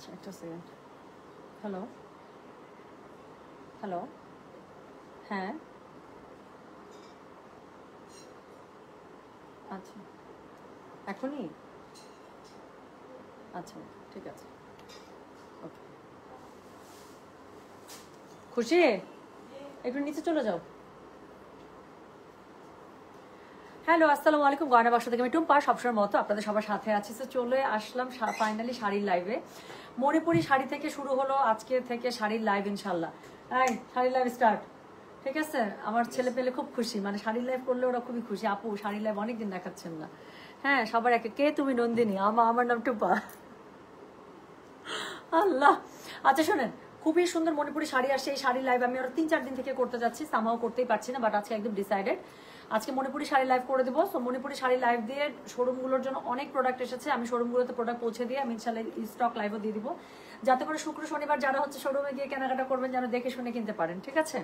আচ্ছা একটা second. Hello hello, হ্যাঁ আচ্ছা এখনই, আচ্ছা ঠিক আছে, ওকে। খুশি, একটু নিচে চলে যাও। হ্যালো আসসালামু আলাইকুম, গয়না বাক্স থেকে আমি টুম্পা সবসময় মতো আপনাদের সবার সাথে আছি। তো চলে আসলাম ফাইনালি শাড়ির লাইভে। মণিপুরি শাড়ি থেকে শুরু হলো আজকে থেকে শাড়ির লাইভ ইনশাল্লাহ। এই শাড়ির লাইভ স্টার্ট, ঠিক আছে? আমার ছেলে পেলে খুব খুশি, মানে শাড়ির লাইভ করলে ওরা খুবই খুশি। আপু শাড়ির লাইভ অনেকদিন দেখাচ্ছেন না। হ্যাঁ সবার একে, কে তুমি? নন্দিনী। আমার নাম টুম্পা। আল্লাহ। আচ্ছা শোনেন, খুবই সুন্দর মণিপুরি শাড়ি আসছে। এই শাড়ি লাইভ আমি আরো 3-4 দিন থেকে করতে যাচ্ছি, সামাও করতেই পারছি না, বাট আজকে একদম ডিসাইডেড আজকে মণিপুরি শাড়ি লাইভ করে দেবো। সো মণিপুরি শাড়ি লাইভ দিয়ে শোরুমগুলোর জন্য অনেক প্রোডাক্ট এসেছে, আমি শোরুমগুলোতে প্রোডাক্ট পৌঁছে দিয়ে আমি ইনশাল্লাহ স্টক লাইভও দিয়ে দিব, যাতে করে শুক্র শনিবার যারা হচ্ছে শোরুমে গিয়ে কেনাকাটা করবেন যেন দেখে শুনে কিনতে পারেন, ঠিক আছে?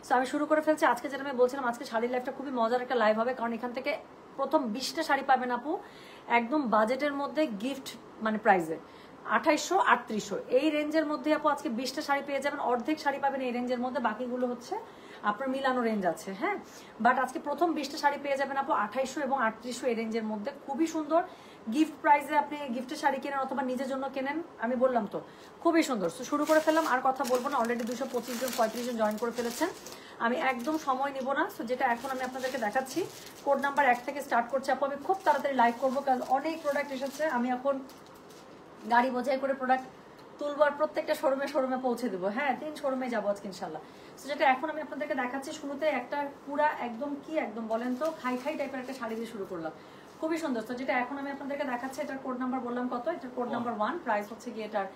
সো আমি শুরু করে ফেলছি। আজকে যেটা আমি বলছিলাম, আজকে শাড়ির লাইভটা খুবই মজার একটা লাইভ হবে, কারণ এখান থেকে প্রথম 20টা শাড়ি পাবেন আপু একদম বাজেটের মধ্যে, গিফট মানে প্রাইজে 2800-3800 এই রেঞ্জের মধ্যে আপু আজকে 20টা শাড়ি পেয়ে যাবেন। অর্ধেক শাড়ি পাবেন এই রেঞ্জের মধ্যে, বাকিগুলো হচ্ছে আপনার মিলানো রেঞ্জ আছে। হ্যাঁ, বাট আজকে প্রথম 20টা শাড়ি পেয়ে যাবেন আপু 2800 এবং 3800 এই রেঞ্জের মধ্যে, খুবই সুন্দর গিফট প্রাইসে। আপনি গিফটের শাড়ি কেনেন অথবা নিজের জন্য কেনেন, আমি বললাম তো খুবই সুন্দর। তো শুরু করে ফেললাম, আর কথা বলবো না, অলরেডি 225 জন 35 জন জয়েন করে ফেলেছেন। আমি একদম সময় নিব না। সো যেটা এখন আমি আপনাদেরকে দেখাচ্ছি, কোড নাম্বার 1 থেকে স্টার্ট করছে আপু। আমি খুব তাড়াতাড়ি লাইভ করবো, কারণ অনেক প্রোডাক্ট এসেছে। আমি এখন গাড়ি বোঝাই করে প্রোডাক্ট তুলবো আর প্রত্যেকটা শোরুমে পৌঁছে দেবো। হ্যাঁ 3 শোরুমে যাবো আজকে ইনশাল্লাহ। তো যেটা এখন আমি আপনাদেরকে দেখাচ্ছি, শুরুতে একটা পুরা একদম কি একদম বলেন তো, খাই টাইপের একটা শাড়ি দিয়ে শুরু করলাম, খুবই সুন্দর। তো যেটা এখন আমি আপনাদেরকে দেখাচ্ছি, এটার কোড নাম্বার বললাম কত, এটার কোড নাম্বার 1, প্রাইস হচ্ছে গিয়ে এটার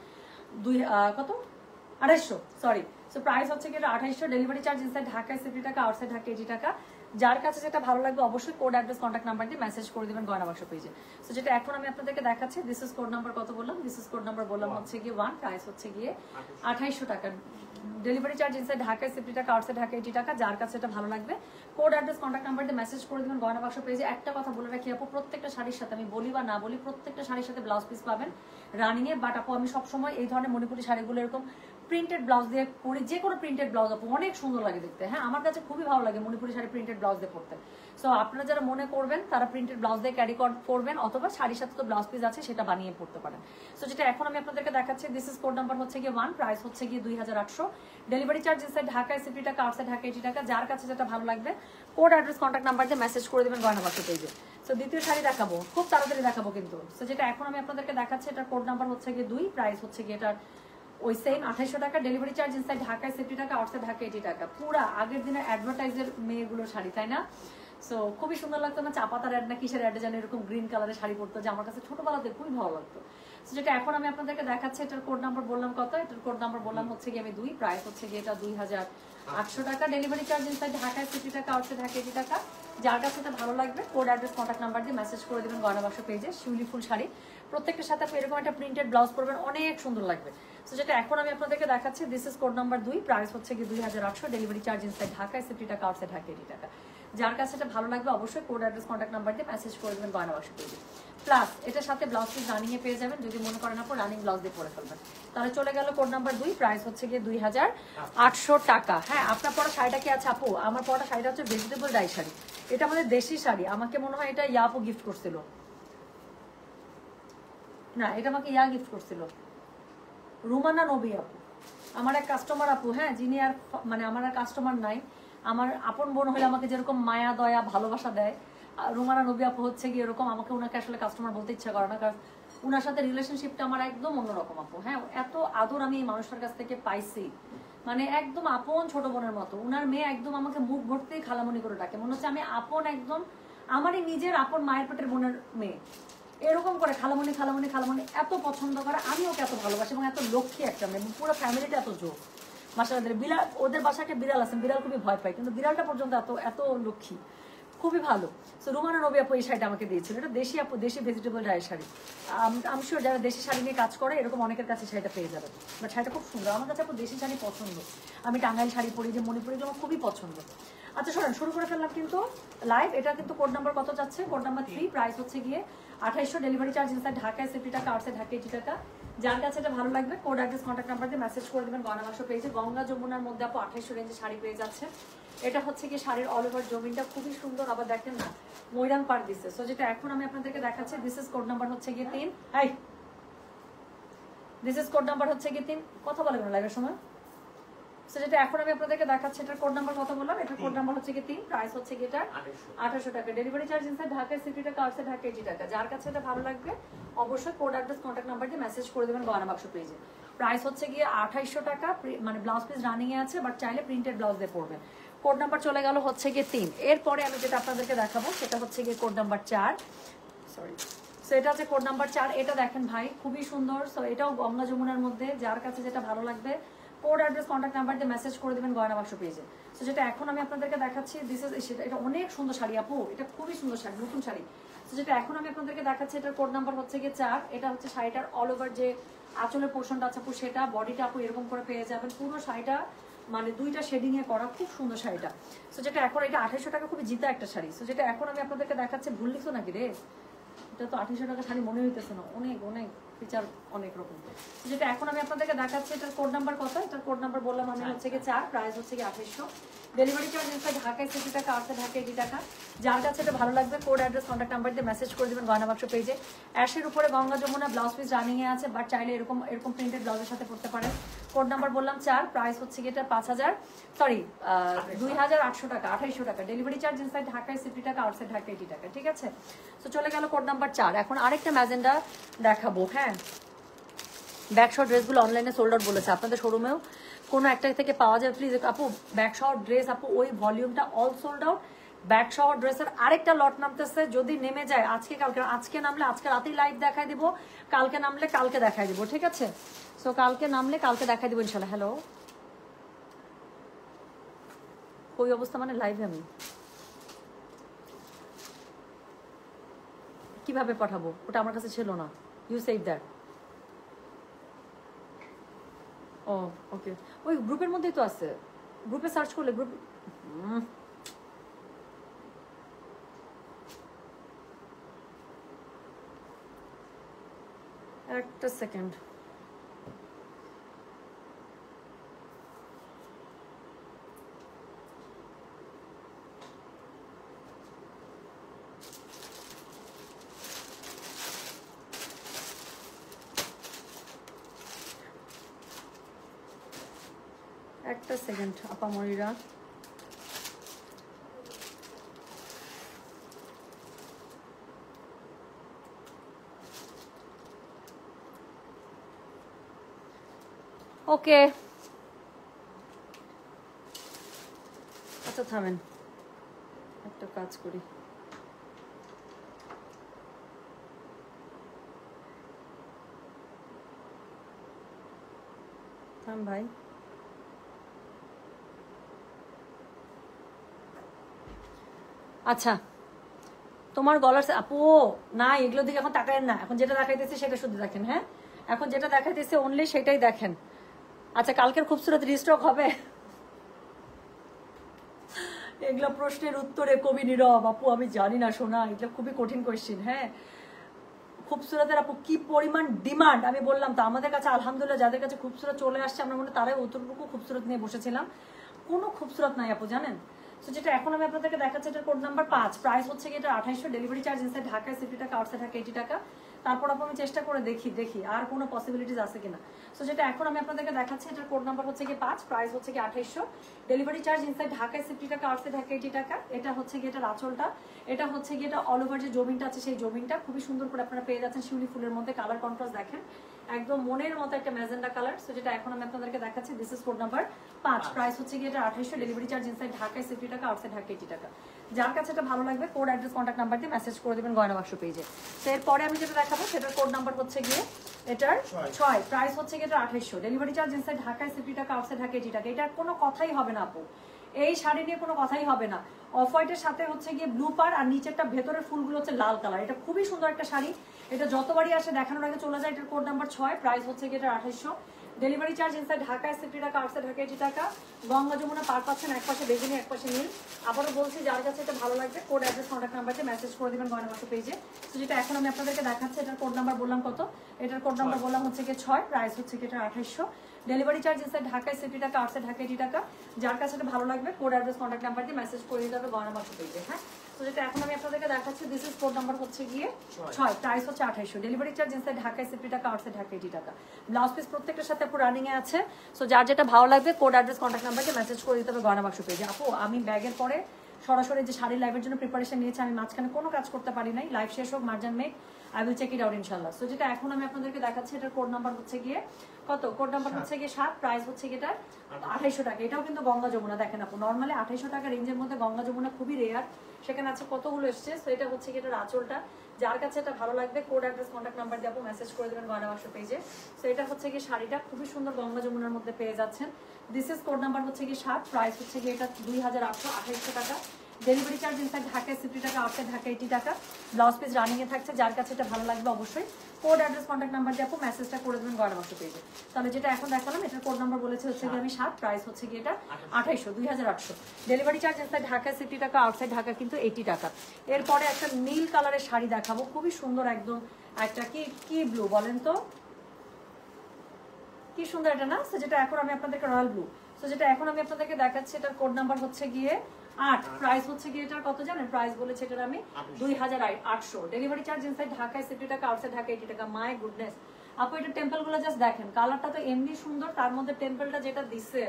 2800, সরি। সো প্রাইস হচ্ছে গিয়ে 2800, ডেলিভারি চার্জ ইনসাইড ঢাকায় 70 টাকা, আউটসাইড ঢাকা 80 টাকা। যার কাছে যেটা ভালো লাগবে অবশ্যই কোড অ্যাড্রেস কন্ট্যাক্ট নাম্বার দিয়ে মেসেজ করে দিবেন গয়না বাক্স পেজে। সো যেটা এখন আমি আপনাদেরকে দেখাচ্ছি, দিস ইজ কোড নাম্বার কত বললাম, দিস ইজ কোড নাম্বার বললাম হচ্ছে গিয়ে 1, প্রাইস হচ্ছে গিয়ে 2800 টাকা, ডেলিভারি চার্জ ইনসাইড ঢাকায় 70 টাকা, আউটসাইড ঢাকা 80 টাকা। যার কাছে এটা ভালো লাগবে কোড অ্যাড্রেস কন্ট্যাক্ট নাম্বার দিয়ে মেসেজ করে দিবেন গয়না বাক্স পেজে। একটা কথা বলে রাখি আপু, প্রত্যেকটা শাড়ির সাথে, আমি বলি বা না বলি, প্রত্যেকটা শাড়ির সাথে ব্লাউজ পিস পাবেন রানিং এ। বাট আপু আমি সবসময় এই ধরনের মণিপুরি শাড়িগুলো এরকম প্রিন্টেড ব্লাউজ দিয়ে পরি, যে কোনো প্রিন্টেড ব্লাউজ আপু অনেক সুন্দর লাগে দেখতে। হ্যাঁ আমার কাছে খুবই ভালো লাগে মণিপুরি শাড়ি প্রিন্টেড ব্লাউজ দিয়ে পরতে। সো আপনারা যারা মনে করবেন তারা প্রিন্টেড ব্লাউজ দিয়ে ক্যারি করবেন, অথবা শাড়ির সাথে তো ব্লাউজ পিস আছে সেটা বানিয়ে পড়তে পারেন। সো যেটা এখন আমি আপনাদেরকে দেখাচ্ছি, দিস ইজ কোড নাম্বার হচ্ছে গিয়ে 1, প্রাইস হচ্ছে গিয়ে 2800, ডেলিভারি চার্জ ইনসাইড ঢাকায় 70 টাকা, আউটসাইড ঢাকা 80 টাকা। যার কাছে যেটা ভালো লাগবে কোড অ্যাড্রেস কন্ট্যাক্ট নাম্বার দিয়ে মেসেজ করে দেবেন গয়না বাক্স পেজে। সো দ্বিতীয় শাড়ি দেখাবো, খুব তাড়াতাড়ি দেখাবো কিন্তু। সো যেটা এখন আমি আপনাদেরকে দেখাচ্ছি, এটার কোড নাম্বার হচ্ছে গিয়ে 2, প্রাইস হচ্ছে গিয়ে এটার ওই সেম 2800 টাকা, ডেলিভারি চার্জ ইনসাইড ঢাকায় 70 টাকা, আউটসাইড ঢাকা 80 টাকা। পুরা আগের দিনের অ্যাডভার্টাইজের মেয়েগুলোর শাড়ি, তাই না? সো খুবই সুন্দর লাগতো না, চা পাতার অ্যাড না কিসের অ্যাডে জানি এরকম গ্রিন কালারের শাড়ি পরতো, যে আমার কাছে ছোটবেলাতে খুবই ভালো লাগতো। সো যেটা এখন আমি আপনাদেরকে দেখাচ্ছি, এটার কোড নাম্বার বললাম কত, এটার কোড নাম্বার বললাম হচ্ছে গিয়ে আমি 2, প্রাইস হচ্ছে গিয়ে এটা 2800 টাকা, ডেলিভারি চার্জ ইনসাইড ঢাকায় 70 টাকা, আউটসাইড ঢাকা 80 টাকা। যার কাছে এটা ভালো লাগবে কোড অ্যাড্রেস কন্ট্যাক্ট নাম্বার দিয়ে মেসেজ করে দেবেন গয়না বাক্স পেজে। শিউলি ফুল শাড়ি প্রত্যেকটার সাথে আপনি এরকম একটা প্রিন্টেড ব্লাউজ পরবেন, অনেক সুন্দর লাগবে। সো যেটা এখন আমি আপনাদেরকে দেখাচ্ছি, this is code number 2, price হচ্ছে গিয়ে 2800, ডেলিভারি চার্জ ইনসাইড ঢাকায় 70 টাকা, আউটসাইড ঢাকা 80 টাকা। যার কাছে এটা ভালো লাগবে অবশ্যই কোড অ্যাড্রেস কন্ট্যাক্ট নাম্বার দিয়ে মেসেজ করে দেবেন গয়না বাক্স পেজে। প্লাস এটার সাথে ব্লাউজ পিস রানিং এ পেয়ে যাবেন, যদি মনে করেন আপু রানিং ব্লাউজ দিয়ে পরে ফেলবেন। তাহলে চলে গেল কোড নাম্বার 2, প্রাইস হচ্ছে গিয়ে 2800 টাকা। হ্যাঁ আপনার পরা শাড়িটা কি আছে আপু? আমার পরা শাড়িটা হচ্ছে ভেজিটেবল ডাই শাড়ি, এটা আমাদের দেশি শাড়ি। আমাকে মনে হয় এটা ইয়াপু গিফট করছিল, না এটা আমাকে ইয়া গিফট করছিল, রুমানা নবী আপু, আমার এক কাস্টমার আপু। হ্যাঁ যিনি আর মানে আমার আর কাস্টমার নাই, আমার আপন বোন হলে আমাকে যেরকম মায়া দয়া ভালোবাসা দেয়, রুমানা নবী আপু হচ্ছে গিয়ে এরকম। আমাকে ওনাকে আসলে কাস্টমার বলতে ইচ্ছা করে না, কারণ ওনার সাথে রিলেশনশিপটা আমার একদম অন্যরকম আপু। হ্যাঁ এত আদর আমি এই মানুষটার কাছ থেকে পাইছি, মানে একদম আপন ছোট বোনের মতো। উনার মেয়ে একদম আমাকে মুখ ভর্তি খালামণি করে ডাকে, মনে হচ্ছে আমি আপন একদম আমারই নিজের আপন মায়ের পেটের বোনের মেয়ে, এরকম করে খালামণি খালামণি খালামণি এত পছন্দ করে। আমি ওকে এত ভালোবাসি এবং এত লক্ষ্মী একটা মেয়ে, পুরো ফ্যামিলিটা এত জোর। মাশাআল্লাহ বিড়াল, ওদের বাসায় একটা বিড়াল আছে, বিড়াল খুবই ভয় পায়, কিন্তু বিড়ালটা পর্যন্ত এত এত লক্ষ্মী, খুবই ভালো। সো রুমানা নবী আপু এই শাড়িটা আমাকে দিয়েছিল, এটা দেশি আপু, দেশি ভেজিটেবল ডায়ের শাড়ি। আমি শিওর যারা দেশি শাড়ি নিয়ে কাজ করে এরকম অনেকের কাছে শাড়িটা পেয়ে যাবে। বাট শাড়িটা খুব সুন্দর, আমার কাছে আপু দেশি শাড়ি পছন্দ। আমি টাঙ্গাইল শাড়ি পরি, যে মণিপুরি আমার খুবই পছন্দ। আচ্ছা শোনেন, শুরু করে ফেললাম কিন্তু লাইভ। এটা কিন্তু কোড নাম্বার কত যাচ্ছে, কোড নাম্বার 3, প্রাইস হচ্ছে গিয়ে 2800, ডেলিভারি চার্জ ইনসাইড ঢাকায় 70 টাকা, আউটসাইড ঢাকা 80 টাকা। যার কাছে এটা ভালো লাগবে কোড অ্যাড্রেস কন্ট্যাক্ট নাম্বার দিয়ে মেসেজ করে দেবেন গয়না বাক্স পেজে। গঙ্গা যমুনার মধ্যে আপু 2800 রেঞ্জে শাড়ি পেয়ে যাচ্ছে। এটা হচ্ছে কি শাড়ির অল ওভার জমিনটা খুবই সুন্দর, আবার দেখেন না ময়রাং পার দিচ্ছে। সো যেটা এখন আমি আপনাদেরকে দেখাচ্ছি, দিস ইজ কোড নাম্বার হচ্ছে গিয়ে 3। Hi, this is code number হচ্ছে গিয়ে 3। কথা বলে না লাইভের সময়। সো যেটা এখন আমি আপনাদেরকে দেখাচ্ছি, এটার কোড নাম্বার কত বললাম, এটার কোড নাম্বার হচ্ছে গিয়ে 3। প্রাইস হচ্ছে গিয়ে এটা 2800 টাকা। ডেলিভারি চার্জ ইনসাইড ঢাকা 60 টাকা, আউটসাইড ঢাকা 80 টাকা। যার কাছে এটা ভালো লাগবে অবশ্যই কোড অ্যাড্রেস কন্ট্যাক্ট নাম্বার দিয়ে মেসেজ করে দেবেন গয়না বাক্স পেজে। প্রাইস হচ্ছে গিয়ে 2800 টাকা, মানে ব্লাউজ পিস রানিং এ আছে, বাট চাইলে প্রিন্টেড ব্লাউজ দিয়ে পরবেন। কোড নাম্বার চলে গেল হচ্ছে গিয়ে 3। এরপরে আমি যেটা আপনাদেরকে দেখাবো সেটা হচ্ছে গিয়ে কোড নাম্বার 4। সরি, সো এটা হচ্ছে কোড নাম্বার 4। এটা দেখেন ভাই খুবই সুন্দর। সো এটাও গঙ্গা যমুনার মধ্যে, যার কাছে যেটা ভালো লাগবে কোড অ্যাড্রেস কন্ট্যাক্ট নাম্বার দিয়ে মেসেজ করে দেবেন গয়না বাক্স পেজে। সো যেটা এখন আমি আপনাদেরকে দেখাচ্ছি, দিস ইজ এটা অনেক সুন্দর শাড়ি আপু, এটা খুবই সুন্দর শাড়ি, নতুন শাড়ি। সো যেটা এখন আমি আপনাদেরকে দেখাচ্ছি, এটার কোড নাম্বার হচ্ছে গিয়ে 4। এটা হচ্ছে শাড়িটার অল ওভার যে আঁচলের পোর্শনটা আছে আপু, সেটা বডিটা আপু এরকম করে পেয়ে যাবেন। পুরো শাড়িটা মানে দুইটা শেডিং এ করা, খুব সুন্দর শাড়িটা। সো যেটা এখন এটা 2800 টাকা, খুবই জিতা একটা শাড়ি। সো যেটা এখন আমি আপনাদেরকে দেখাচ্ছি, ভুল লিখছো নাকি রে, এটা তো 2800 টাকা শাড়ি মনে হইতেছে না, অনেক অনেক ফিচার অনেক রকম। যেটা এখন আমি আপনাদেরকে দেখাচ্ছি, এটার কোড নাম্বার কত, এটার কোড নাম্বার বললাম আমি হচ্ছে গিয়ে 4। প্রাইস হচ্ছে গিয়ে 2800। ডেলিভারি চার্জ ইনসাইড ঢাকায় 60 টাকা, আউটসাইড ঢাকা 80 টাকা। যার কাছে এটা ভালো লাগবে কোড অ্যাড্রেস কন্ট্যাক্ট নাম্বার দিয়ে মেসেজ করে দেবেন গয়না বাক্স পেজে। অ্যাশের উপরে Ganga Jamuna blouse piece running এ আছে, বাট চাইলে এরকম এরকম প্রিন্টেড ব্লাউজের সাথে পড়তে পারেন। কোড নাম্বার বললাম 4। প্রাইস হচ্ছে গিয়ে এটা 2800 টাকা, 2800 টাকা। ডেলিভারি চার্জ ইনসাইড ঢাকায় 60 টাকা, আউটসাইড ঢাকা 80 টাকা। ঠিক আছে, তো চলে গেল কোড নাম্বার 4। এখন আরেকটা ম্যাজেন্ডা দেখাবো। হ্যাঁ, ব্যাকশট ড্রেসগুলো অনলাইনে সোল্ড আউট বলেছে, আপনাদের শোরুমেও কোনো একটা থেকে পাওয়া যায় প্লিজ আপু। ব্যাকশট ড্রেস আপু ওই ভলিউমটা অল সোল্ড আউট। ব্যাকশট ড্রেসের আরেকটা লট নামতেছে, যদি নেমে যায় আজকে কালকে, আজকে নামলে আজকে রাতেই লাইভ দেখাই দিব, কালকে নামলে কালকে দেখাই দিব। ঠিক আছে, সো কালকে নামলে কালকে দেখাই দিব ইনশাল্লাহ। হ্যালো, ওই অবস্থা মানে লাইভে আমি কিভাবে পাঠাবো, ওটা আমার কাছে ছিল না। You save that. Oh okay, ওই গ্রুপের মধ্যেই তো আছে, গ্রুপে সার্চ করলে গ্রুপ। একটা সেকেন্ড, একটা সেকেন্ড আপামরিরা। ওকে আচ্ছা থামেন, একটা কাজ করি। থাম ভাই, আচ্ছা তোমার গলার আপু না, এগুলো দিকে এখন তাকায়েন না, এখন যেটা দেখাইতেছে সেটা শুধু দেখেন। হ্যাঁ, এখন যেটা দেখাইতেছে অনলি সেটাই দেখেন। আচ্ছা, কালকের খুবসুরত রিস্টক হবে? এগুলো প্রশ্নের উত্তরে কবি নীরব। আপু আমি জানি না শোনা, এগুলো খুবই কঠিন কোয়েশ্চেন। হ্যাঁ, খুবসুরতের আপু কি পরিমাণ ডিমান্ড আমি বললাম তো, আমাদের কাছে আলহামদুলিল্লাহ যাদের কাছে খুবসুরত চলে আসছে, আমরা মনে তারাই অতটুকু খুবসুরত নিয়ে বসেছিলাম, কোনো খুবসুরত নাই আপু জানেন। তো যেটা এখন আমি আপনাদেরকে দেখাচ্ছি, এটার কোড নাম্বার 5। প্রাইস হচ্ছে কি এটা 2800। ডেলিভারি চার্জ ইনসাইড ঢাকায় 60 টাকা, আউটসাইড ঢাকা 80 টাকা। তারপর আপু আমি চেষ্টা করে দেখি আর কোনো পসিবিলিটিস আছে কিনা। সো যেটা এখন আমি আপনাদেরকে দেখাচ্ছি, এটার কোড নাম্বার হচ্ছে কি 5। প্রাইস হচ্ছে কি 2800। ডেলিভারি চার্জ ইনসাইড ঢাকায় 60 টাকা, আউটসাইড ঢাকা 80 টাকা। এটা হচ্ছে কি এটার আঁচলটা, এটা হচ্ছে কি এটা অল ওভার যে জমিনটা আছে সেই জমিনটা খুবই সুন্দর করে আপনারা পেয়ে যাচ্ছেন শিউলি ফুলের মধ্যে। কালার কন্ট্রাস্ট দেখেন, একদম মনের মতো একটা ম্যাজেন্ডা কালার। সো যেটা এখন আমি আপনাদেরকে দেখাচ্ছি, this is code number 5। Price হচ্ছে কি এটা 2800। ডেলিভারি চার্জ ইনসাইড ঢাকায় 60 টাকা, আউটসাইড ঢাকা 80 টাকা। যার কাছে এটা ভালো লাগবে কোড অ্যাড্রেস কন্ট্যাক্ট নাম্বার দিয়ে মেসেজ করে দেবেন গয়না বাক্স পেজে। তো এরপরে আমি যেটা দেখাবো সেটার কোড নাম্বার হচ্ছে গিয়ে এটার 6। প্রাইস হচ্ছে গিয়ে এটা 2800। ডেলিভারি চার্জ ইনসাইড ঢাকায় 60 টাকা, আউটসাইড ঢাকা 80 টাকা। এটার কোনো কথাই হবে না আপু, এই শাড়ি নিয়ে কোনো কথাই হবে না। অফ হোয়াইটের সাথে হচ্ছে গিয়ে ব্লু পার, আর নিচেরটা ভেতরের ফুলগুলো হচ্ছে লাল কালার। এটা খুবই সুন্দর একটা শাড়ি, এটা যতবারই আসে দেখানোর আগে চলে যায়। এটার কোড নাম্বার 6। প্রাইস হচ্ছে গিয়ে এটা 2800। ডেলিভারি চার্জ ইনসাইড ঢাকায় 60 টাকা, আউটসাইড ঢাকা 80 টাকা। গঙ্গা যমুনা পার পাচ্ছেন, এক পাশে বেগুনি এক পাশে নীল। আবারও বলছি যার কাছে এটা ভালো লাগবে কোড অ্যাড্রেস কন্ট্যাক্ট নাম্বারতে মেসেজ করে দিবেন গয়না বাক্স পেজে। তো যেটা এখন আমি আপনাদেরকে দেখাচ্ছি, এটার কোড নাম্বার বললাম কত, এটার কোড নাম্বার বললাম হচ্ছে কি 6, প্রাইস হচ্ছে কি এটা 2800। ডেলিভারি চার্জ ইনসাইড ঢাকায় 60 টাকা, আউটসাইড ঢাকা 80 টাকা। যার কাছে এটা ভালো লাগবে কোড অ্যাড্রেস কন্ট্যাক্ট নাম্বার দিয়ে মেসেজ করে দিতে হবে গয়না বাক্স পেজে। হ্যাঁ, তো যেটা এখন আমি আপনাদেরকে দেখাচ্ছি, দিস ইজ কোড নাম্বার হচ্ছে গিয়ে 6, প্রাইস হচ্ছে 2800। ডেলিভারি চার্জ ইনসাইড ঢাকায় 60 টাকা, আউটসাইড ঢাকা 80 টাকা। ব্লাউজ পিস প্রত্যেকটার সাথে আপু রানিং এ আছে। সো যার যেটা ভালো লাগবে কোড অ্যাড্রেস কন্ট্যাক্ট নাম্বারকে মেসেজ করে দিতে হবে গয়না বাক্স পেজে। আপু আমি ব্যাগের পরে সরাসরি যে শাড়ি লাইভের জন্য প্রিপারেশন নিয়েছি, আমি মাঝখানে কোনো কাজ করতে পারি নাই, লাইভ শেষ হোক মার্জান make I will check it out ইনশাআল্লাহ। সো যেটা এখন আমি আপনাদেরকে দেখাচ্ছি, এটার কোড নাম্বার হচ্ছে গিয়ে কত, কোড নাম্বার হচ্ছে গিয়ে 7, প্রাইস হচ্ছে গিয়ে এটা 2800 টাকা। এটাও কিন্তু গঙ্গা যমুনা, দেখেন আপু নর্মালি 2800 টাকা রেঞ্জের মধ্যে গঙ্গা যমুনা খুবই রেয়ার, সেখানে আছে কতগুলো এসছে। সো এটা হচ্ছে গিয়ে এটার আঁচলটা, যার কাছে এটা ভালো লাগবে কোড অ্যাড্রেস কন্ট্যাক্ট নাম্বার দিয়ে আপু মেসেজ করে দেবেন গয়না বাক্স পেজে। সো এটা হচ্ছে গিয়ে শাড়িটা খুবই সুন্দর গঙ্গা যমুনার মধ্যে পেয়ে যাচ্ছেন। দিস ইজ কোড নাম্বার হচ্ছে গিয়ে 7, প্রাইস হচ্ছে গিয়ে এটা 2800 টাকা। ডেলিভারি চার্জ ইনসাইড ঢাকায় 60 টাকা, আউটসাইড ঢাকা 80 টাকা। ব্লাউজ পিস রানিং এ থাকছে, যার কাছে এটা ভালো লাগবে অবশ্যই কোড অ্যাড্রেস কন্ট্যাক্ট নাম্বার দিয়ে আপু মেসেজটা করে দেবেন গয়না বাক্স পেজে। তাহলে যেটা এখন দেখালাম, এটার কোড নাম্বার বলেছে হচ্ছে গিয়ে আমি 7, প্রাইস হচ্ছে গিয়ে এটা 2800। ডেলিভারি চার্জ ইনসাইড ঢাকায় 60 টাকা, আউটসাইড ঢাকা কিন্তু 80 টাকা। এরপরে একটা নীল কালারের শাড়ি দেখাবো, খুবই সুন্দর একদম, একটা কি ব্লু বলেন তো, কি সুন্দর এটা না। সো যেটা এখন আমি আপনাদেরকে রয়্যাল ব্লু, সো যেটা এখন আমি আপনাদেরকে দেখাচ্ছি, এটার কোড নাম্বার হচ্ছে গিয়ে 8, প্রাইস হচ্ছে গিয়ে এটার কত জানেন, প্রাইস বলেছে এটার আমি 2800। ডেলিভারি চার্জ ইনসাইড ঢাকায় 60 টাকা, আউটসাইড ঢাকা 80 টাকা। মাই গুডনেস আপু, এটা টেম্পল গুলো জাস্ট দেখেন, কালারটা তো এমনি সুন্দর, তার মধ্যে টেম্পলটা যেটা দিচ্ছে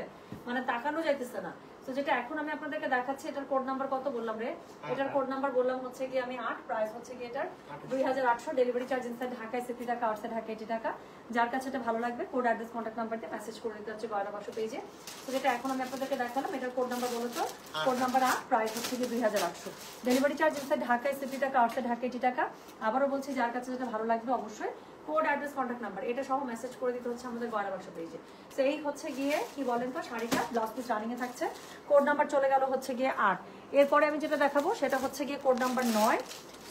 মানে তাকানো যাইতেছে না। তো যেটা এখন আমি আপনাদেরকে দেখাচ্ছি, এটার কোড নাম্বার কত বললাম রে, এটার কোড নাম্বার বললাম হচ্ছে কি আমি 8, প্রাইস হচ্ছে কি এটার 2800। ডেলিভারি চার্জ ইনসাইড ঢাকায় 60 টাকা, আউটসাইড ঢাকা 80 টাকা। যার কাছে এটা ভালো লাগবে কোড অ্যাড্রেস কন্ট্যাক্ট নাম্বার দিয়ে মেসেজ করে দিতে হচ্ছে গয়না বাক্স পেজে। তো যেটা এখন আমি আপনাদেরকে দেখালাম, এটার কোড নাম্বার বলো তো, কোড নাম্বার 8, প্রাইস হচ্ছে কি 2800। ডেলিভারি চার্জ ইনসাইড ঢাকায় 60 টাকা, আউটসাইড ঢাকা 80 টাকা। আবারও বলছি যার কাছে যেটা ভালো লাগবে অবশ্যই কোড অ্যাড্রেস কন্ট্যাক্ট নাম্বার এটা সহ মেসেজ করে দিতে হচ্ছে আমাদের গয়না বাক্স পেজে। তো এই হচ্ছে গিয়ে কি বলেন তো শাড়িটা, ব্লাউজ পিস রানিং এ থাকছে, কোড নাম্বার চলে গেল হচ্ছে গিয়ে 8। এরপরে আমি যেটা দেখাবো সেটা হচ্ছে গিয়ে কোড নাম্বার 9।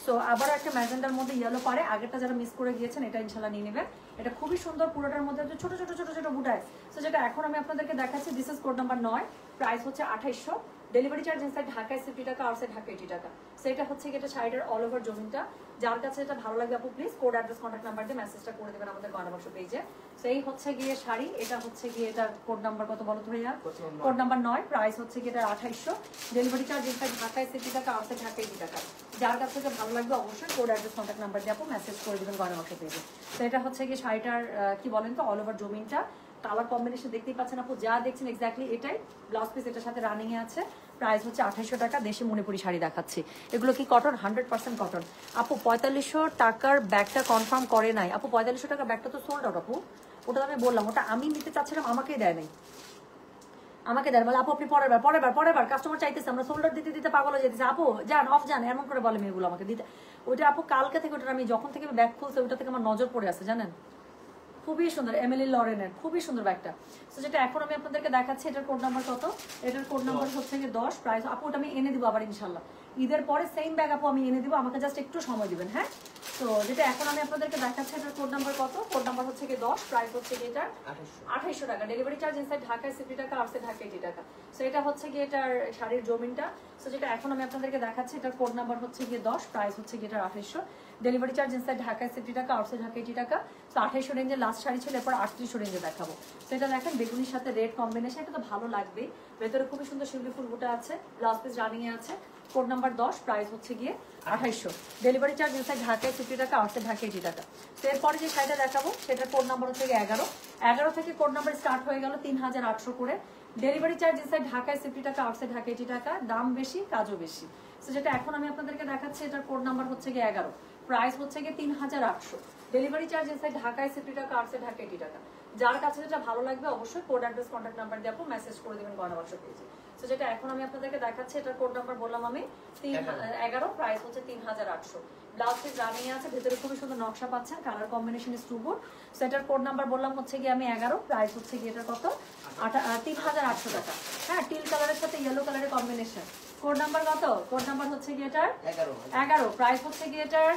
সো আবার একটা ম্যাজেন্ডার মধ্যে ইয়েলো পারে, আগেরটা যারা মিস করে গিয়েছেন এটা ইনশাআল্লাহ নিয়ে নেবেন। এটা খুবই সুন্দর, পুরোটার মধ্যে ছোট ছোট ছোট ছোট বুটায়। সো যেটা এখন আমি আপনাদেরকে দেখাচ্ছি, this is code number 9, price হচ্ছে 2800। ডেলিভারি চার্জ ইনসাইড ঢাকায় 60 টাকা, আউটসাইড ঢাকা 80 টাকা। সো এটা হচ্ছে কি এটা শাড়িটার অল ওভার জমিনটা, যার কাছে এটা ভালো লাগবে আপু please code address contact number দিয়ে মেসেজটা করে দেবেন আমাদের গয়না বাক্স পেজে। সো এই হচ্ছে গিয়ে শাড়ি, এটা হচ্ছে গিয়ে এটার কোড নাম্বার কত বলো তো ভাইয়া, কোড নাম্বার 9, প্রাইস হচ্ছে গিয়ে এটা 2800। ডেলিভারি চার্জ ইনসাইড ঢাকায় 60 টাকা, আউটসাইড ঢাকা 80 টাকা। যার কাছে এটা ভালো লাগবে অবশ্যই কোড অ্যাড্রেস কন্ট্যাক্ট নাম্বার দিয়ে আপু মেসেজ করে দেবেন গয়না বাক্স পেজে। তো এটা হচ্ছে গিয়ে শাড়িটার কি বলেন তো অল ওভার জমিনটা, কালার কম্বিনেশন দেখতেই পাচ্ছেন আপু, যা দেখছেন এক্স্যাক্টলি এটাই। ব্লাউজ পিস এটার সাথে রানিং এ আছে, প্রাইস হচ্ছে 2800 টাকা। দেশে মণিপুরি শাড়ি দেখাচ্ছি, এগুলো কি কটন, 100% কটন। আপু 4500 টাকার ব্যাগটা কনফার্ম করে নাই আপু, 4500 টাকার ব্যাগটা তো সোল্ড আউট আপু, ওটা আমি বললাম, ওটা আমি নিতে চাচ্ছিলাম, আমাকেই দেয় নাই, আমাকে দেয় বলে আপু আপনি পরের বার কাস্টমার চাইতেছে, আমরা সোল্ডার দিতে দিতে পাগল হয়ে যেতেছে, আপু যান অফ যান, এমন করে বলে মেয়েগুলো আমাকে দিতে। ওইটা আপু কালকে থেকে, ওটা আমি যখন থেকে ব্যাগ খুলছে ওইটা থেকে আমার নজর পড়ে আছে জানেন, খুবই সুন্দর, এমিলি লরেনের খুবই সুন্দর ব্যাগটা। তো যেটা এখন আমি আপনাদেরকে দেখাচ্ছি, এটার কোড নাম্বার কত, এটার কোড নাম্বার হচ্ছে গিয়ে 10, প্রাইস আপু ওটা আমি এনে দিব আবার ইনশাল্লাহ, ঈদের পরে সেম ব্যাগ আপু আমি এনে দিব, আমাকে জাস্ট একটু সময় দিবেন। হ্যাঁ, তো যেটা এখন আমি আপনাদেরকে দেখাচ্ছি, এটার কোড নাম্বার কত, কোড নাম্বার হচ্ছে গিয়ে 10, প্রাইস হচ্ছে গিয়ে এটা 2800 টাকা। ডেলিভারি চার্জ ইনসাইড ঢাকায় 60 টাকা, আউটসাইড ঢাকা 80 টাকা। সো এটা হচ্ছে গিয়ে এটার শাড়ির জমিনটা। সো যেটা এখন আমি আপনাদেরকে দেখাচ্ছি, এটার কোড নাম্বার হচ্ছে গিয়ে 10, প্রাইস হচ্ছে গিয়ে এটার 2800। ডেলিভারি চার্জ ইনসাইড ঢাকায় 60 টাকা, আউটসাইড ঢাকা 80 টাকা। সো 2800 রেঞ্জের লাস্ট শাড়ি ছিল, এরপর 3800 রেঞ্জে দেখাবো। সেটা দেখেন বেগুনির সাথে রেড কম্বিনেশন, এটা তো ভালো লাগবে, ভেতরে খুবই সুন্দর শিউলি ফুল বুটা আছে, ব্লাউজ পিস রানিং এ আছে, কোড নাম্বার 10, প্রাইস হচ্ছে গিয়ে 2800। ডেলিভারি চার্জ ইনসাইড ঢাকায় 60 টাকা, আউটসাইড ঢাকা 80 টাকা। তো এরপরে যে শাড়িটা দেখাবো সেটার কোড নাম্বার হচ্ছে গিয়ে 11 থেকে কোড নাম্বার স্টার্ট হয়ে গেল 3800 করে। ডেলিভারি চার্জ ইনসাইড ঢাকায় 60 টাকা, আউটসাইড ঢাকা 80 টাকা। দাম বেশি, কাজও বেশি। তো যেটা এখন আমি আপনাদেরকে দেখাচ্ছি, এটার কোড নাম্বার হচ্ছে গিয়ে 11, প্রাইস হচ্ছে গিয়ে 3800। ডেলিভারি চার্জ ইনসাইড ঢাকায় 60 টাকা, আউটসাইড ঢাকা 80 টাকা। যার কাছে যেটা ভালো লাগবে অবশ্যই কোড অ্যাড্রেস কন্ট্যাক্ট নাম্বার দিয়ে আপু মেসেজ করে দেবেন গয়না বাক্স পেজে। তো যেটা এখন আমি আপনাদেরকে দেখাচ্ছি, এটার কোড নাম্বার বললাম আমি 11, প্রাইস হচ্ছে 3800। ব্লাউজ পিস রানিং আছে, ভেতরে খুবই সুন্দর নকশা পাচ্ছেন, colour combination is too good. So এটার কোড নাম্বার বললাম হচ্ছে গিয়ে আমি 11, প্রাইস হচ্ছে গিয়ে এটা কত 3800 টাকা। হ্যাঁ, টিল কালারের সাথে ইয়েলো কালারের কম্বিনেশন, কোড নাম্বার কত? কোড নাম্বার হচ্ছে কি এটার 11, প্রাইস হচ্ছে কি এটার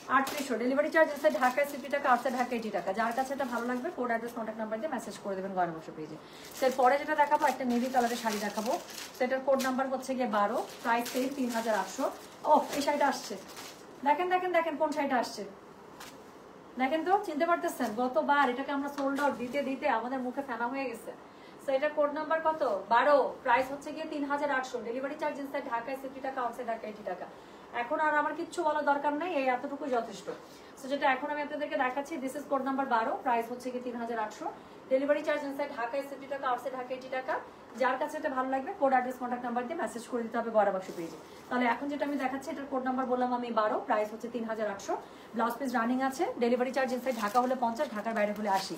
3800, ডেলিভারি চার্জ আছে ঢাকায় 60 টাকা, আউটসাইড ঢাকা 80 টাকা। যার কাছে এটা ভালো লাগবে কোড অ্যাড্রেস কন্ট্যাক্ট নাম্বার দিয়ে মেসেজ করে দেবেন গয়না বাক্স পেজে। এরপরে যেটা দেখাবো একটা নেভি কালারের শাড়ি দেখাবো, সেটার কোড নাম্বার হচ্ছে গিয়ে 12, প্রাইস সেম 3800। ও এই শাড়িটা আসছে, দেখেন দেখেন দেখেন কোন শাড়িটা আসছে দেখেন তো, চিনতে পারতেছেন? গতবার এটাকে আমরা সোল্ড আউট দিতে দিতে আমাদের মুখে ফেনা হয়ে গেছে। সো এটা কোড নাম্বার কত? 12, প্রাইস হচ্ছে গিয়ে 3800, ডেলিভারি চার্জ ইনসাইড ঢাকায় 60 টাকা, আউটসাইড ঢাকা 80 টাকা। এখন আর আমার কিচ্ছু বলার দরকার নেই, এই এতটুকু যথেষ্ট। সো যেটা এখন আমি আপনাদেরকে দেখাচ্ছি, this is code number 12, price হচ্ছে গিয়ে 3800, ডেলিভারি চার্জ ইনসাইড ঢাকায় 60 টাকা, আউটসাইড ঢাকা 80 টাকা। যার কাছে এটা ভালো লাগবে কোড অ্যাড্রেস কন্ট্যাক্ট নাম্বার দিয়ে মেসেজ করে দিতে হবে গয়না বাক্স পেজে। তাহলে এখন যেটা আমি দেখাচ্ছি এটার কোড নাম্বার বললাম আমি 12, প্রাইস হচ্ছে 3800, ব্লাউজ পিস রানিং আছে, ডেলিভারি চার্জ ইনসাইড ঢাকা হলে 50, ঢাকার বাইরে হলে 80।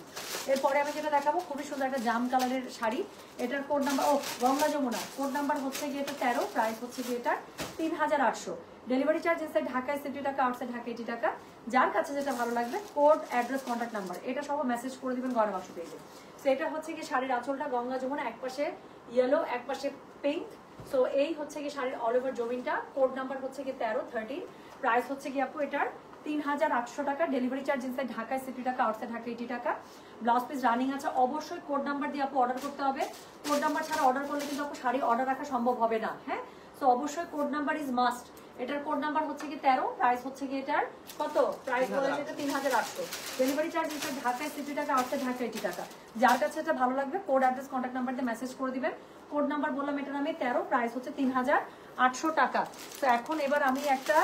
এরপরে আমি যেটা দেখাবো খুবই সুন্দর একটা জাম কালারের শাড়ি, এটার code number Ganga Yamuna, code number হচ্ছে গিয়ে এটা 13, প্রাইস হচ্ছে গিয়ে এটা 3800, ডেলিভারি চার্জ ইনসাইড ঢাকায় 60 টাকা, আউটসাইড ঢাকা 80 টাকা। যার কাছে যেটা ভালো লাগবে কোড অ্যাড্রেস কন্ট্যাক্ট নাম্বার এটা সব মেসেজ করে দিবেন গয়না বাক্স পেজে। সো এটা হচ্ছে কি শাড়ির আঁচলটা গঙ্গা যমুনা, এক পাশে ইয়েলো এক পাশে পিঙ্ক। সো এই হচ্ছে কি শাড়ির অল ওভার জমিনটা, কোড নাম্বার হচ্ছে কি 13, প্রাইস হচ্ছে কি আপু এটার 3800 টাকা, ডেলিভারি চার্জ ইনসাইড ঢাকায় 60 টাকা, আউটসাইড ঢাকা 80 টাকা। ব্লাউজ পিস রানিং আছে, অবশ্যই কোড নাম্বার দিয়ে আপু অর্ডার করতে হবে। কোড নাম্বার ছাড়া অর্ডার করলে কিন্তু আপু শাড়ি অর্ডার রাখা সম্ভব হবে না। হ্যাঁ, সো অবশ্যই কোড নাম্বার ইজ মাস্ট। এটার কোড নাম্বার হচ্ছে কি 13, প্রাইস হচ্ছে কি এটার কত? প্রাইস বলেছে এটা 3800, ডেলিভারি চার্জ ইনসাইড ঢাকায় 60 টাকা, আউটসাইড ঢাকা 80 টাকা। যার কাছে এটা ভালো লাগবে কোড অ্যাড্রেস কন্ট্যাক্ট নাম্বার দিয়ে মেসেজ করে দিবেন। কোড নাম্বার বললাম এটার আমি 13, প্রাইস হচ্ছে 3800 টাকা। তো এখন এবার আমি একটা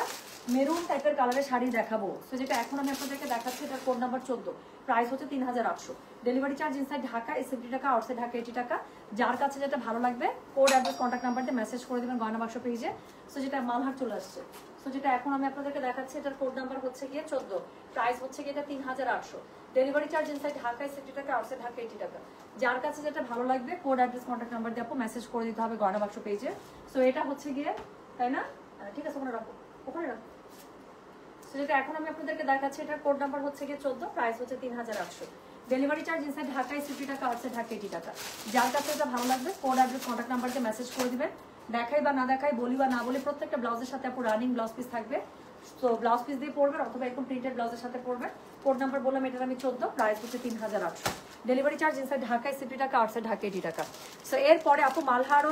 মেরুন টাইপের কালারের শাড়ি দেখাবো। তো যেটা এখন আমি আপনাদেরকে দেখাচ্ছি এটার কোড নাম্বার 14, প্রাইস হচ্ছে 3800, ডেলিভারি চার্জ ইনসাইড ঢাকা 70 টাকা, আউটসাইড ঢাকা 80 টাকা। যার কাছে যেটা ভালো লাগবে কোড অ্যাড্রেস কন্ট্যাক্ট নাম্বার দিয়ে মেসেজ করে দেবেন গয়না বাক্স পেজে। সো যেটা মালহার চলে আসছে। সো যেটা এখন আমি আপনাদেরকে দেখাচ্ছি এটার কোড নাম্বার হচ্ছে গিয়ে 14, প্রাইস হচ্ছে গিয়ে এটা 3800, ডেলিভারি চার্জ ইনসাইড ঢাকায় 60 টাকা, আউটসাইড ঢাকা 80 টাকা। যার কাছে যেটা ভালো লাগবে কোড অ্যাড্রেস কন্ট্যাক্ট নাম্বার দিয়ে আপু মেসেজ করে দিতে হবে গয়না বাক্স পেজে। সো এটা হচ্ছে গিয়ে, তাই না? ঠিক আছে, ওখানে রাখো, ওখানে রাখো। যেটা এখন আমি আপনাদেরকে দেখাচ্ছি এটার কোড নাম্বার হচ্ছে গিয়ে 14, প্রাইস হচ্ছে 3800, ডেলিভারি চার্জ ইনসাইড ঢাকায় 60 টাকা, আউটসাইড ঢাকা 80 টাকা। যার কাছে এটা ভালো লাগবে কোড অ্যাড্রেস কন্ট্যাক্ট নাম্বারকে মেসেজ করে দিবেন। দেখাই বা না দেখাই, বলি বা না বলি, প্রত্যেকটা ব্লাউজের সাথে আপু রানিং ব্লাউজ পিস থাকবে। তো ব্লাউজ পিস দিয়ে পড়বেন অথবা একদম প্রিন্টেড ব্লাউজের সাথে পড়বেন। কোড নাম্বার বললাম এটার আমি 14, প্রাইস হচ্ছে 3800, ডেলিভারি চার্জ ইনসাইড ঢাকায় 60 টাকা, আউটসাইড ঢাকা 80 টাকা। সো এরপরে আপু মালহারও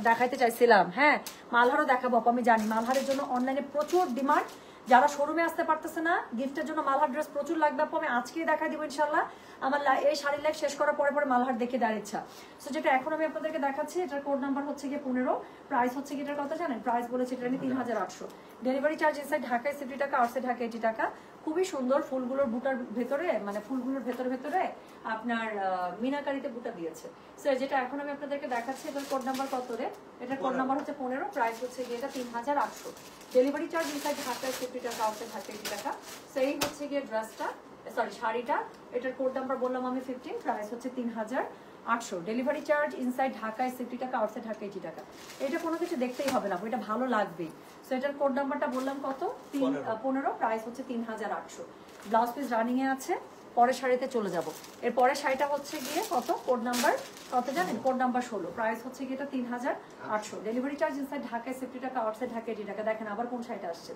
দেখাইতে চাইছিলাম। হ্যাঁ, মালহারও দেখাবো আপু, আমি জানি মালহারের জন্য অনলাইনে প্রচুর ডিমান্ড। যারা শোরুমে আসতে পারতেছে না, গিফটের জন্য মালহার ড্রেস প্রচুর লাগবে আপু, আমি আজকেই দেখাই দিব ইনশাল্লাহ। আমার এই শাড়ির লাইফ শেষ করার পরে পরে মালহার দেখে দেওয়ার ইচ্ছা। সো যেটা এখন আমি আপনাদেরকে দেখাচ্ছি এটার কোড নাম্বার হচ্ছে গিয়ে 15, প্রাইস হচ্ছে কি এটার কত জানেন? প্রাইস বলেছে এটা আমি 3800, ডেলিভারি চার্জ ইনসাইড ঢাকায় 60 টাকা, আউটসাইড ঢাকা 80 টাকা। খুবই সুন্দর ফুলগুলোর বুটার ভেতরে, মানে ফুলগুলোর ভেতরে ভেতরে আপনার মিনাকারিতে বুটা দিয়েছে। সো যেটা এখন আমি আপনাদেরকে দেখাচ্ছি এটার কোড নাম্বার কত রে? এটার কোড নাম্বার হচ্ছে 15, প্রাইস হচ্ছে গিয়ে এটা 3800, ডেলিভারি চার্জ ইনসাইড ঢাকায় 60 টাকা, আউটসাইড ঢাকা 80 টাকা। সেই হচ্ছে গিয়ে ড্রেসটা, সরি শাড়িটা, এটার কোড নাম্বার বললাম আমি 15, প্রাইস হচ্ছে 3800, ডেলিভারি চার্জ ইনসাইড ঢাকায় 60 টাকা, আউটসাইড ঢাকা 80 টাকা। এটা কোনো কিছু দেখতেই হবে না, এটা ভালো লাগবেই। সো এটার কোড নাম্বারটা বললাম কত? 15, প্রাইস হচ্ছে 3800, ব্লাউজ পিস রানিং এ আছে। পরের শাড়িতে চলে যাব। এর পরের শাড়িটা হচ্ছে গিয়ে কত? কোড নাম্বার কত জানেন? কোড নাম্বার 16, প্রাইস হচ্ছে গিয়ে এটা 3800, ডেলিভারি চার্জ ইনসাইড ঢাকায় 60 টাকা, আউটসাইড ঢাকা 80 টাকা। দেখেন আবার কোন শাড়িটা আসছে।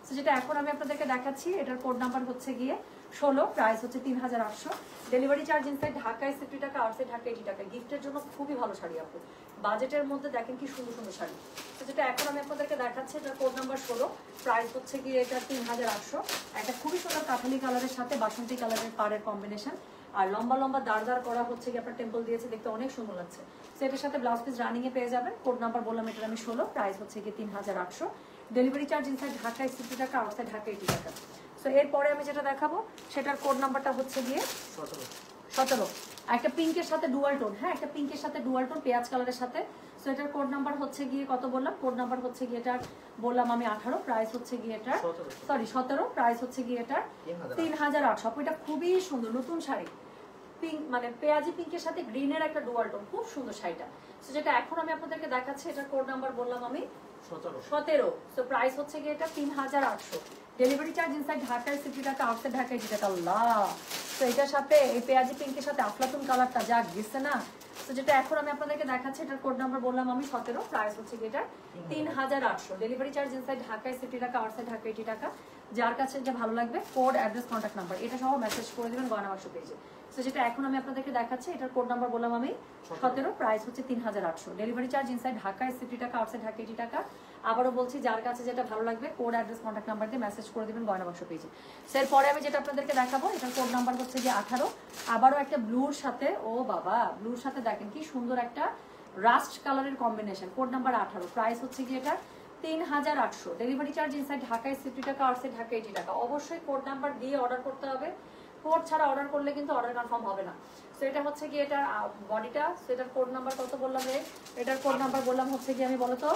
সো যেটা এখন আমি আপনাদেরকে দেখাচ্ছি এটার কোড নাম্বার হচ্ছে গিয়ে 16, প্রাইস হচ্ছে 3800, ডেলিভারি চার্জ ইনসাইড ঢাকায় 60 টাকা, আউটসাইড ঢাকা 80 টাকা। গিফটের জন্য খুবই ভালো শাড়ি আপু, বাজেটের মধ্যে দেখেন কি সুন্দর সুন্দর শাড়ি। তো যেটা এখন আমি আপনাদেরকে দেখাচ্ছি এটার কোড নাম্বার 16, প্রাইস হচ্ছে গিয়ে এটা 3800, একটা খুবই সুন্দর কাঠালি কালারের সাথে বাসন্তী কালারের পাড়ের কম্বিনেশন, আর লম্বা লম্বা দাঁড় দাঁড় করা হচ্ছে কি আপনার টেম্পল দিয়েছে, দেখতে অনেক সুন্দর লাগছে। সেটার সাথে ব্লাউজ পিস রানিং এ পেয়ে যাবেন। কোড নাম্বার বললাম এটার আমি 16, প্রাইস হচ্ছে গিয়ে 3800, ডেলিভারি চার্জ ইনসাইড ঢাকায় 60 টাকা, আউটসাইড ঢাকা 80 টাকা। সো এরপরে আমি যেটা দেখাবো সেটার কোড নাম্বারটা হচ্ছে গিয়ে 17, একটা পিঙ্কের সাথে ডুয়াল টোন। হ্যাঁ, একটা পিঙ্কের সাথে ডুয়াল টোন, পেঁয়াজ কালারের সাথে। সো এটার কোড নাম্বার হচ্ছে গিয়ে কত বললাম? কোড নাম্বার হচ্ছে গিয়ে এটার বললাম আমি 18, প্রাইস হচ্ছে গিয়ে এটার 17, প্রাইস হচ্ছে গিয়ে এটার 3800। এটা খুবই সুন্দর নতুন শাড়ি, পিঙ্ক মানে পেঁয়াজি পিঙ্কের সাথে গ্রিনের একটা ডুয়াল টোন, খুব সুন্দর শাড়িটা। সো যেটা এখন আমি আপনাদেরকে দেখাচ্ছি এটার কোড নাম্বার বললাম আমি 17, সো প্রাইস হচ্ছে গিয়ে এটা 3800, ডেলিভারি চার্জ ইনসাইড ঢাকায় 60 টাকা, আউটসাইড ঢাকায় 80 টাকা। আল্লাহ, তো এটার সাথে এই পেঁয়াজি পিঙ্কের সাথে আফলাতুন কালারটা যা গেছে না, তো যেটা এখন আমি আপনাদেরকে দেখাচ্ছি, এটার কোড নাম্বার বললাম আমি 17, প্রাইস হচ্ছে কি এটা 3800, ডেলিভারি চার্জ ইনসাইড ঢাকায় 60 টাকা, আউটসাইড ঢাকা 80 টাকা। যার কাছে যেটা ভালো লাগবে কোড, অ্যাড্রেস, কন্ট্যাক্ট নাম্বার এটা সহ মেসেজ করে দিবেন গয়না বাক্স পেজে। তো যেটা এখন আমি আপনাদেরকে দেখাচ্ছি, এটার কোড নাম্বার বললাম আমি 17, প্রাইস হচ্ছে 3800, ডেলিভারি চার্জ ইনসাইড ঢাকায় 60 টাকা, আউটসাইড ঢাকা 80 টাকা। আবারও বলছি, যার কাছে যেটা ভালো লাগবে কোড, অ্যাড্রেস, কন্ট্যাক্ট নাম্বার দিয়ে মেসেজ করে দিবেন গয়না বাক্স পেজে। এরপরে আমি যেটা আপনাদেরকে দেখাবো, এটার কোড নাম্বার হচ্ছে যে 18, আবারও একটা ব্লুর সাথে, ও বাবা ব্লুর সাথে দেখেন কি সুন্দর একটা রাস্ট কালারের কম্বিনেশন, কোড নাম্বার 18, প্রাইস হচ্ছে কি এটা 3800, ডেলিভারি চার্জ ইনসাইড ঢাকায় 60 টাকা, আউটসাইড ঢাকা 80 টাকা। অবশ্যই কোড নাম্বার দিয়ে অর্ডার করতে হবে, কোড ছাড়া অর্ডার করলে কিন্তু অর্ডার কনফার্ম হবে না। সো এটা হচ্ছে কি এটার বডিটা, সেটার কোড নাম্বার কত বললাম রে, এটার কোড নাম্বার বললাম হচ্ছে কি আমি বলতো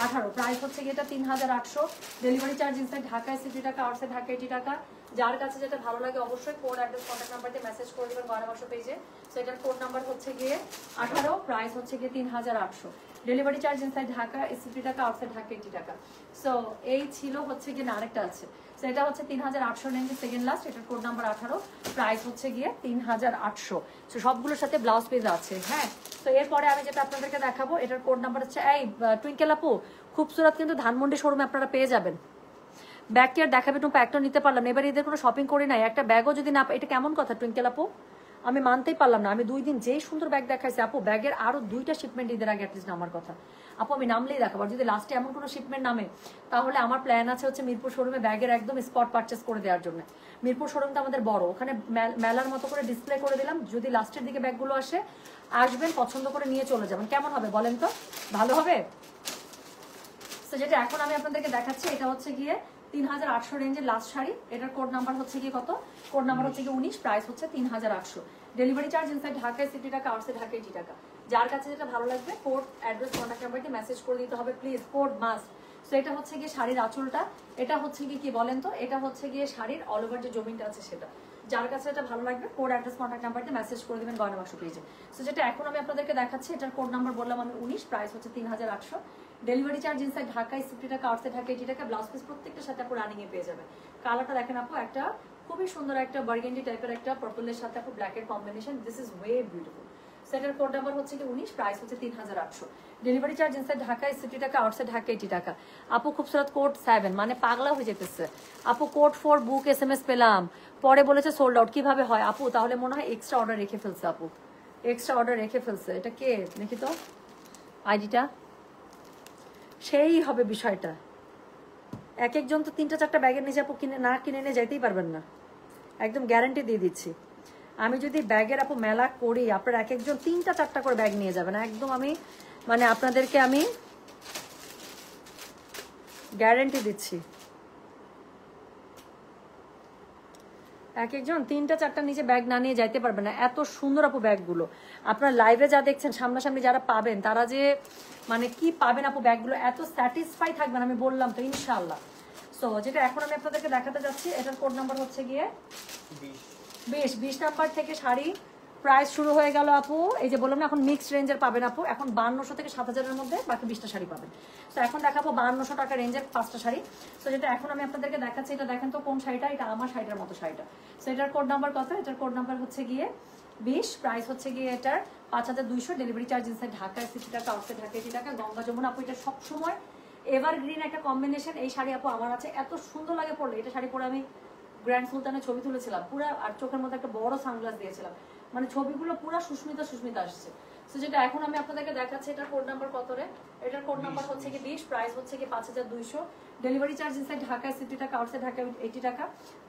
18, প্রাইস হচ্ছে কি এটা 3800, ডেলিভারি চার্জ ইনসাইড ঢাকায় 60 টাকা, আউটসাইড ঢাকা 80 টাকা। যার কাছে যেটা ভালো লাগে অবশ্যই কোড, অ্যাড্রেস, কন্ট্যাক্ট নাম্বার দিয়ে মেসেজ করে দিবেন গয়না বাক্স পেজে। সো এটার কোড নাম্বার হচ্ছে গিয়ে 18, প্রাইস হচ্ছে গিয়ে 3800, ডেলিভারি চার্জ ইনসাইড ঢাকা 60 টাকা, আউটসাইড ঢাকা 80 টাকা। সো এই ছিল হচ্ছে গিয়ে, আরেকটা আছে, সো এটা হচ্ছে 3800 রেঞ্জে সেকেন্ড লাস্ট, এটার কোড নাম্বার 18, প্রাইস হচ্ছে গিয়ে 3800। সো সবগুলোর সাথে ব্লাউজ পিস আছে। হ্যাঁ, তো এরপরে আমি যেটা আপনাদেরকে দেখাবো, এটার কোড নাম্বার হচ্ছে, এই টুইঙ্কেল আপু, খুবসুরত কিন্তু ধানমন্ডি শোরুমে আপনারা পেয়ে যাবেন। ব্যাগ কি আর দেখাবে টুম্পা, একটা নিতে পারলাম না, এবার এদের কোনো শপিং করি নাই, একটা ব্যাগও যদি না, এটা কেমন কথা টুইঙ্কেল আপু, আমি মানতেই পারলাম না। আমি 2 দিন যেই সুন্দর ব্যাগ দেখাইছি আপু, ব্যাগের আরো 2টা শিপমেন্ট ঈদের আগে অ্যাটলিস্ট নামার কথা আপু, আমি নামলেই দেখাবো। আর যদি লাস্টে এমন কোনো শিপমেন্ট নামে, তাহলে আমার প্ল্যান আছে হচ্ছে মিরপুর শোরুমে ব্যাগের একদম স্পট পারচেস করে দেওয়ার জন্য। মিরপুর শোরুমটা আমাদের বড়, ওখানে মেলার মতো করে ডিসপ্লে করে দিলাম, যদি লাস্টের দিকে ব্যাগগুলো আসবেন পছন্দ করে নিয়ে চলে যাবেন, কেমন হবে বলেন তো, ভালো হবে? তো যেটা এখন আমি আপনাদেরকে দেখাচ্ছি, এটা হচ্ছে গিয়ে 3800 রেঞ্জের লাস্ট শাড়ি, এটার কোড নাম্বার হচ্ছে গিয়ে কত, কোড নাম্বার হচ্ছে গিয়ে 19, প্রাইস হচ্ছে 3800, ডেলিভারি চার্জ ইনসাইড ঢাকায় 60 টাকা, আউটসাইড ঢাকা 80 টাকা। যার কাছে যেটা ভালো লাগবে কোড, অ্যাড্রেস, কন্ট্যাক্ট নাম্বার দিয়ে মেসেজ করে দিতে হবে প্লিজ, কোড মাস্ট। সো এটা হচ্ছে গিয়ে শাড়ির আঁচলটা, এটা হচ্ছে গিয়ে কি বলেন তো, এটা হচ্ছে গিয়ে শাড়ির অল ওভার যে জমিনটা আছে সেটা। যার কাছে এটা ভালো লাগবে কোড, অ্যাড্রেস, কন্ট্যাক্ট নাম্বার দিয়ে মেসেজ করে দিবেন গয়না বাক্স পেজে। সো যেটা এখন আমি আপনাদেরকে দেখাচ্ছি, এটার কোড নাম্বার বললাম আমি 19, প্রাইস হচ্ছে 3800, ডেলিভারি চার্জ ইনসাইড ঢাকায় 60 টাকা, আউটসাইড ঢাকা 80 টাকা। ব্লাউজ পিস প্রত্যেকটার সাথে আপু রানিং এ পেয়ে যাবে। কালারটা দেখেন আপু, একটা খুবই সুন্দর একটা বার্গেন্ডি টাইপের একটা পার্পলের সাথে আপু ব্ল্যাকের combination, this is way beautiful. সেটার কোড নাম্বার হচ্ছে কি 19, প্রাইস হচ্ছে 3800, ডেলিভারি চার্জ ইনসাইড ঢাকায় 60 টাকা, আউটসাইড ঢাকা 80 টাকা। আপু খুবসুরত কোড 7, মানে পাগলা হয়ে যেতেছে আপু, কোড 4 বুক SMS পেলাম, পরে বলেছে সোল্ড আউট, কিভাবে হয় আপু? তাহলে মনে হয় এক্সট্রা অর্ডার রেখে ফেলছে আপু, এক্সট্রা অর্ডার রেখে ফেলছে। এটা কে দেখি তো আইডিটা, সেই হবে বিষয়টা। এক একজন তো 3টা-4টা ব্যাগের নিচে আপু কিনে নিয়ে যাইতেই পারবেন না, একদম গ্যারান্টি দিয়ে দিচ্ছি। আমি যদি ব্যাগের আপু মেলা করি, আপনারা এক একজন 3টা-4টা করে ব্যাগ নিয়ে যাবেন, একদম আমি মানে আপনাদেরকে আমি গ্যারান্টি দিচ্ছি। এক একজন 3টা-4টা নিচে ব্যাগ না নিয়ে যাইতে পারবেন না, এত সুন্দর আপু ব্যাগগুলো। আপনার লাইভে যা দেখছেন, সামনাসামনি যারা পাবেন তারা যে মানে কি পাবেন আপু, ব্যাগগুলো এত স্যাটিসফাই থাকবেন, আমি বললাম তো ইনশাআল্লাহ। সো যেটা এখন আমি আপনাদেরকে দেখাতে যাচ্ছি, এটার কোড নাম্বার হচ্ছে গিয়ে 20 নাম্বার থেকে শাড়ি প্রাইস শুরু হয়ে গেল আপু। এই যে বললাম না, এখন মিক্সড রেঞ্জের পাবেন আপু, এখন 5200 থেকে 7000-এর মধ্যে বাকি 20টা শাড়ি পাবেন। তো এখন দেখাবো 5200 টাকা রেঞ্জের 5টা শাড়ি। তো যেটা এখন আমি আপনাদেরকে দেখাচ্ছি, এটা দেখেন তো কোন শাড়িটা, এটা আমার শাড়িটার মতো শাড়িটা। তো এটার কোড নাম্বার কত, এটার কোড নাম্বার হচ্ছে গিয়ে 20, প্রাইস হচ্ছে গিয়ে এটার 5200, ডেলিভারি চার্জ ইনসাইড ঢাকায় 60 টাকা, আউটসাইড ঢাকা 80 টাকা। গঙ্গা যমুনা আপু, এটা সবসময় এভারগ্রিন একটা কম্বিনেশন। এই শাড়ি আপু আমার আছে, এত সুন্দর লাগে পরলে। এটা শাড়ি পরে আমি গ্র্যান্ড সুলতানের ছবি তুলেছিলাম পুরা, আর চোখের মধ্যে একটা বড় সানগ্লাস দিয়েছিলাম, মানে ছবিগুলো পুরা সুস্মিতা আসছে। তো যেটা এখন আমি আপনাদেরকে দেখাচ্ছি, এটার কোড নাম্বার কত রে, এটার কোড নাম্বার হচ্ছে কি 20, প্রাইস হচ্ছে কি 5200, ডেলিভারি চার্জ ইনসাইড ঢাকায় 60 টাকা, আউটসাইড ঢাকা 80 টাকা।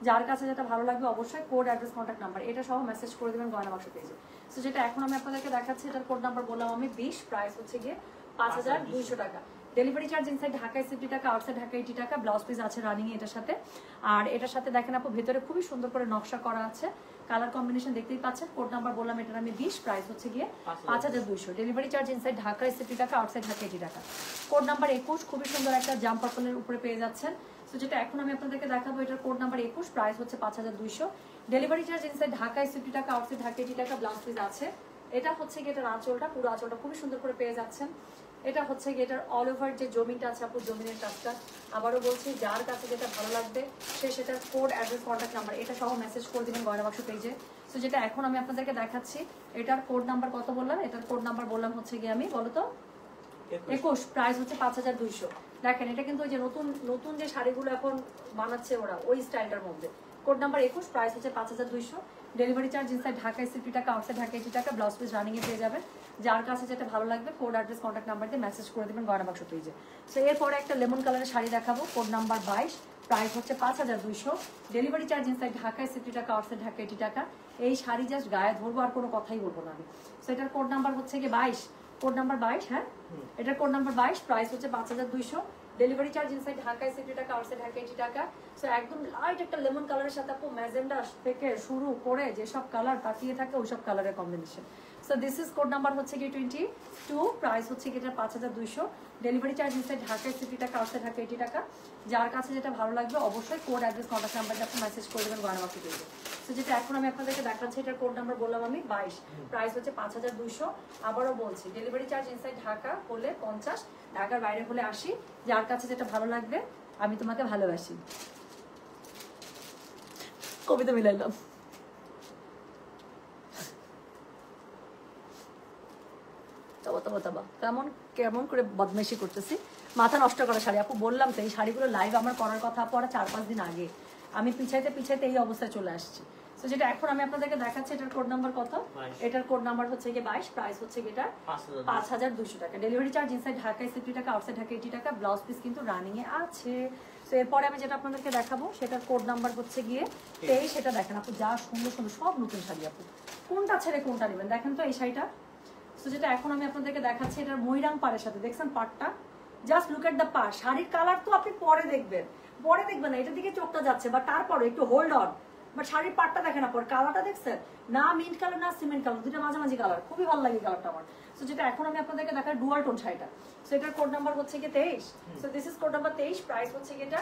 যার কাছে যেটা ভালো লাগবে অবশ্যই কোড, অ্যাড্রেস, কন্ট্যাক্ট নাম্বার এটা সহ মেসেজ করে দেবেন গয়না বাক্স পেজে। তো যেটা এখন আমি আপনাদেরকে দেখাচ্ছি, এটার কোড নাম্বার বললাম আমি 20, প্রাইস হচ্ছে গিয়ে 5200 টাকা, ডেলিভারি চার্জ ইনসাইড ঢাকায় 60 টাকা, আউটসাইড ঢাকা 80 টাকা। ব্লাউজ পিস আছে রানিং এটার সাথে, আর এটার সাথে দেখেন আপু ভেতরে খুবই সুন্দর করে নকশা করা আছে, কালার কম্বিনেশন দেখতেই পাচ্ছেন। কোড নাম্বার বললাম এটার আমি 20, প্রাইস হচ্ছে গিয়ে 5200, ডেলিভারি চার্জ ইনসাইড ঢাকায় 60 টাকা, আউটসাইড ঢাকা 80 টাকা। কোড নাম্বার 21, খুবই সুন্দর একটা জাম পার্পলের উপরে পেয়ে যাচ্ছেন। তো যেটা এখন আমি আপনাদেরকে দেখাবো, এটার কোড নাম্বার 21, প্রাইস হচ্ছে 5200, ডেলিভারি চার্জ ইনসাইড ঢাকায় 60 টাকা, আউটসাইড ঢাকা 80 টাকা। ব্লাউজ পিস আছে, এটা হচ্ছে গিয়ে এটার আঁচলটা, পুরো আঁচলটা খুবই সুন্দর করে পেয়ে যাচ্ছেন। এটা হচ্ছে কি এটার অল ওভার যে জমিনটা আছে আপু, জমিনের কাজটা। আবারও বলছি, যার কাছে যেটা ভালো লাগবে সে সেটার কোড, অ্যাড্রেস, কন্ট্যাক্ট নাম্বার এটা সহ মেসেজ করে দিবেন গয়না বাক্স পেজে। তো যেটা এখন আমি আপনাদেরকে দেখাচ্ছি, এটার কোড নাম্বার কত বললাম? এটার কোড নাম্বার বললাম হচ্ছে গিয়ে আমি, বলো তো, 21। প্রাইস হচ্ছে 5200। দেখেন এটা কিন্তু ওই যে নতুন নতুন যে শাড়িগুলো এখন বানাচ্ছে ওরা ওই স্টাইলটার মধ্যে। কোড নাম্বার 21, প্রাইস হচ্ছে 5200। ডেলিভারি চার্জ ইনসাইড ঢাকা 60 টাকা, আউটসাইড ঢাকা 80 টাকা। ব্লাউজ পিস রানিং এ পেয়ে যাবেন। যার কাছে যেটা ভালো লাগবে কোড, অ্যাড্রেস, কন্ট্যাক্ট নাম্বার দিয়ে মেসেজ করে দেবেন গয়না বাক্স পেজে। সো এরপরে একটা লেমন কালারের শাড়ি দেখাবো, কোড নাম্বার 22, প্রাইস হচ্ছে 5200। ডেলিভারি চার্জ ইনসাইড ঢাকায় 60 টাকা, আউটসাইড ঢাকা 80 টাকা। এই শাড়ি জাস্ট গায়ে ধরবো, আর কোনো কথাই বলবো না আমি। সো এটার কোড নাম্বার হচ্ছে কি 22, কোড নাম্বার 22। হ্যাঁ, এটার কোড নাম্বার 22, প্রাইস হচ্ছে 5200। ডেলিভারি চার্জ ইনসাইড ঢাকায় 60 টাকা, আউটসাইড ঢাকা 80 টাকা। সো একদম লাইট একটা লেমন কালারের সাথে আপু ম্যাজেন্ডা থেকে শুরু করে যেসব কালার তাকিয়ে থাকে ওইসব কালারের combination. So this is code number হচ্ছে কি 22, প্রাইস হচ্ছে কি এটা 5200। ডেলিভারি চার্জ ইনসাইড ঢাকায় 60 টাকা, আউটসাইড ঢাকা 80 টাকা। যার কাছে যেটা ভালো লাগবে অবশ্যই কোড, অ্যাড্রেস, কন্ট্যাক্ট নাম্বারটা আপনি মেসেজ করে দেবেন গয়না বাক্স পেজে। তো যেটা এখন আমি আপনাদেরকে দেখাচ্ছি, এটার কোড নাম্বার বললাম আমি 22, প্রাইস হচ্ছে 5200। আবারও বলছি, ডেলিভারি চার্জ ইনসাইড ঢাকা হলে 50, ঢাকার বাইরে হলে 80। যার কাছে যেটা ভালো লাগবে, আমি তোমাকে ভালোবাসি, কবিতা মিলাইলাম। কেমন কেমন করে বদমাইশি করতেছি, মাথা নষ্ট করা শাড়ি আপু। বললাম তো এই শাড়িগুলো লাইভ আমার করার কথা আপু 4-5 দিন আগে। আমি পিছাইতে পিছাইতে এই অবস্থায় চলে আসছি। তো যেটা এখন আমি আপনাদেরকে দেখাচ্ছি, এটার কোড নাম্বার কত? এটার কোড নাম্বার হচ্ছে গিয়ে 22, প্রাইস হচ্ছে এটা 5200 টাকা। ডেলিভারি চার্জ ইনসাইড ঢাকায় 60 টাকা, আউটসাইড ঢাকা 80 টাকা। ব্লাউজ পিস কিন্তু রানিং এ আছে। তো এরপরে আমি যেটা আপনাদেরকে দেখাবো সেটার কোড নাম্বার হচ্ছে গিয়ে 23। সেটা দেখেন আপু, যা সুন্দর সুন্দর সব নতুন শাড়ি আপু, কোনটা ছেড়ে কোনটা নেবেন দেখেন তো এই শাড়িটা। তো যেটা এখন আমি আপনাদেরকে দেখাচ্ছি, এটার ময়ূরাং পাড়ের সাথে দেখছেন পাড়টা, জাস্ট লুক এট দ্য পাড়। শাড়ির কালার তো আপনি পরে দেখবেন না, এটার দিকে চোখটা যাচ্ছে, বা তারপরে একটু হোল্ড অন। বাট শাড়ির পাড়টা দেখেন না, পরে কালারটা দেখছেন না, মিন্ট কালার না সিমেন্ট কালার, দুটো মাঝামাঝি কালার, খুবই ভালো লাগে কালারটা আমার। সো যেটা এখন আমি আপনাদেরকে দেখাই ডুয়াল টোন শাড়িটা। সো এটার কোড নাম্বার হচ্ছে কি 23। So this is code number 23, price হচ্ছে কি এটা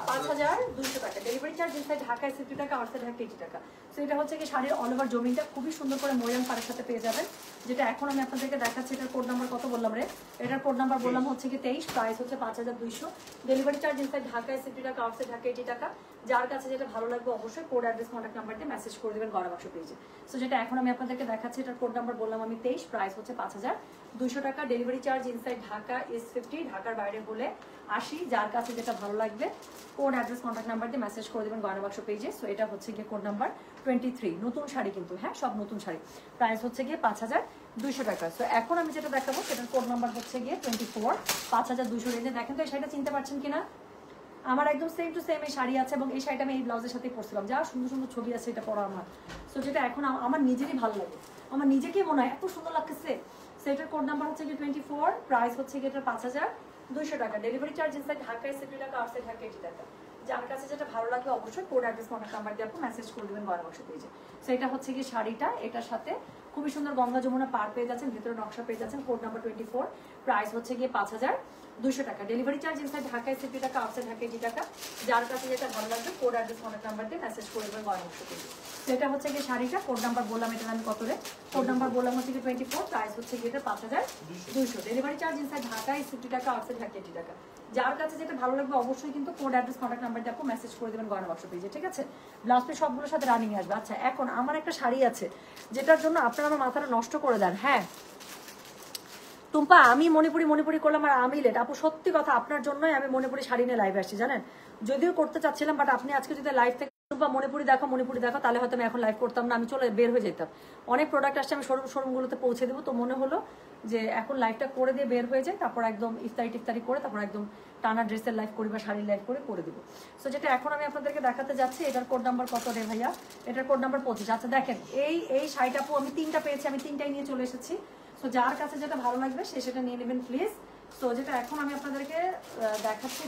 5200 টাকা। ডেলিভারি চার্জ ইনসাইড ঢাকায় 60 টাকা, আউটসাইড ঢাকা 80 টাকা। সো এটা হচ্ছে কি শাড়ির অল ওভার জমিনটা খুবই সুন্দর করে ময়ূরাং পাড়ের সাথে পেয়ে যাবেন। যেটা এখন আমি আপনাদেরকে দেখাচ্ছি, এটার কোড নাম্বার কত বললাম রে? এটার কোড নাম্বার বললাম হচ্ছে কি 23, প্রাইস হচ্ছে 5200। ডেলিভারি চার্জ ইনসাইড ঢাকায় 60 টাকা, আউটসাইড ঢাকা 80 টাকা। যার কাছে যেটা ভালো লাগবে অবশ্যই কোড, অ্যাড্রেস, কন্ট্যাক্ট নাম্বার দিয়ে মেসেজ করে দেবেন গয়না বাক্স পেজে। সো যেটা এখন আমি আপনাদেরকে দেখাচ্ছি, এটার কোড নাম্বার বললাম আমি 23, প্রাইস হচ্ছে 5200 টাকা। Delivery charge inside Dhaka is 50, ঢাকার বাইরে হলে 80। যার কাছে যেটা ভালো লাগবে কোড, অ্যাড্রেস, কন্ট্যাক্ট নাম্বার দিয়ে মেসেজ করে দেবেন গয়না বাক্স পেজে। সো এটা হচ্ছে গিয়ে কোড নাম্বার 23, নতুন শাড়ি কিন্তু, হ্যাঁ সব নতুন শাড়ি। প্রাইস হচ্ছে গিয়ে 5200 টাকা। সো এখন আমি যেটা দেখাবো সেটার কোড নাম্বার হচ্ছে গিয়ে 24, 5200 রেঞ্জে। দেখেন তো এই শাড়িটা চিনতে পারছেন কিনা? আমার একদম সেম টু সেম এই শাড়ি আছে, এবং এই শাড়িটা আমি এই ব্লাউজের সাথে পরছিলাম, যা সুন্দর সুন্দর ছবি আছে এটা পরা আমার। সো যেটা এখন আমার নিজেরই ভালো লাগে, আমার নিজেকেই মনে হয় এত সুন্দর লাগতেছে। সেটার কোড নাম্বার হচ্ছে কি 24, প্রাইস হচ্ছে কি এটা 5200 টাকা। ডেলিভারি চার্জ ইনসাইড ঢাকায় 60 টাকা, আউটসাইড ঢাকা 80 টাকা। যার কাছে যেটা ভালো লাগবে অবশ্যই কোড, অ্যাড্রেস, কন্ট্যাক্ট নাম্বার দিয়ে আপনি মেসেজ করে দেবেন গয়না বাক্স পেজে। সো এটা হচ্ছে কি শাড়িটা, এটার সাথে খুবই সুন্দর গঙ্গা যমুনা পার পেয়ে যাচ্ছেন, ভিতরে নকশা পেয়ে যাচ্ছেন। কোড নাম্বার 24, প্রাইস হচ্ছে গিয়ে 5200 টাকা। ডেলিভারি চার্জ ইনসাইড ঢাকায় 60 টাকা, আউটসাইড ঢাকা 80 টাকা। যার কাছে যেটা ভালো লাগবে কোড, অ্যাড্রেস, কন্ট্যাক্ট নাম্বার দিয়ে মেসেজ করে দেবেন গয়না বাক্স পেজে। সেটা হচ্ছে গিয়ে শাড়িটা, কোড নাম্বার বললাম এটা আমি কত রে? কোড নাম্বার বললাম হচ্ছে কি 24, প্রাইস হচ্ছে গিয়ে এটা 5200। ডেলিভারি চার্জ ইনসাইড ঢাকায় 60 টাকা, আউটসাইড ঢাকা 80 টাকা। যার কাছে যেটা ভালো লাগবে অবশ্যই কিন্তু কোড, অ্যাড্রেস, কন্ট্যাক্ট নাম্বার দিয়ে আপনি মেসেজ করে দেবেন গয়না বাক্স পেজে, ঠিক আছে? ব্লাউজ পিস সবগুলোর সাথে রানিং আসবে। আচ্ছা, এখন আমার একটা শাড়ি আছে যেটার জন্য আপনারা আমার মাথাটা নষ্ট করে দেন। হ্যাঁ টুম্পা, আমি মণিপুরি করলাম আর আমি লেট আপু। সত্যি কথা, আপনার জন্যই আমি মণিপুরি শাড়ি নিয়ে লাইভে আসছি জানেন, যদিও করতে চাচ্ছিলাম, বাট আপনি আজকে যদি লাইভ থেকে টুম্পা মণিপুরি দেখো, তাহলে হয়তো আমি এখন লাইভ করতাম না, আমি চলে বের হয়ে যেতাম। অনেক প্রোডাক্ট আসছে, আমি শোরুমগুলোতে পৌঁছে দেবো। তো মনে হলো যে এখন লাইভটা করে দিয়ে বের হয়ে যায়, তারপর একদম ইফতারি করে তারপর একদম টানা ড্রেসের লাইভ করি বা শাড়ির লাইভ করে দেবো। সো যেটা এখন আমি আপনাদেরকে দেখাতে যাচ্ছি, এটার কোড নাম্বার কত রে ভাইয়া? এটার কোড নাম্বার 25। আচ্ছা দেখেন, এই শাড়িটা আপু আমি 3টা পেয়েছি, আমি 3টাই নিয়ে চলে এসেছি। সো যার কাছে যেটা ভালো লাগবে সে সেটা নিয়ে নেবেন প্লিজ। সো যেটা এখন আমি আপনাদেরকে দেখাচ্ছি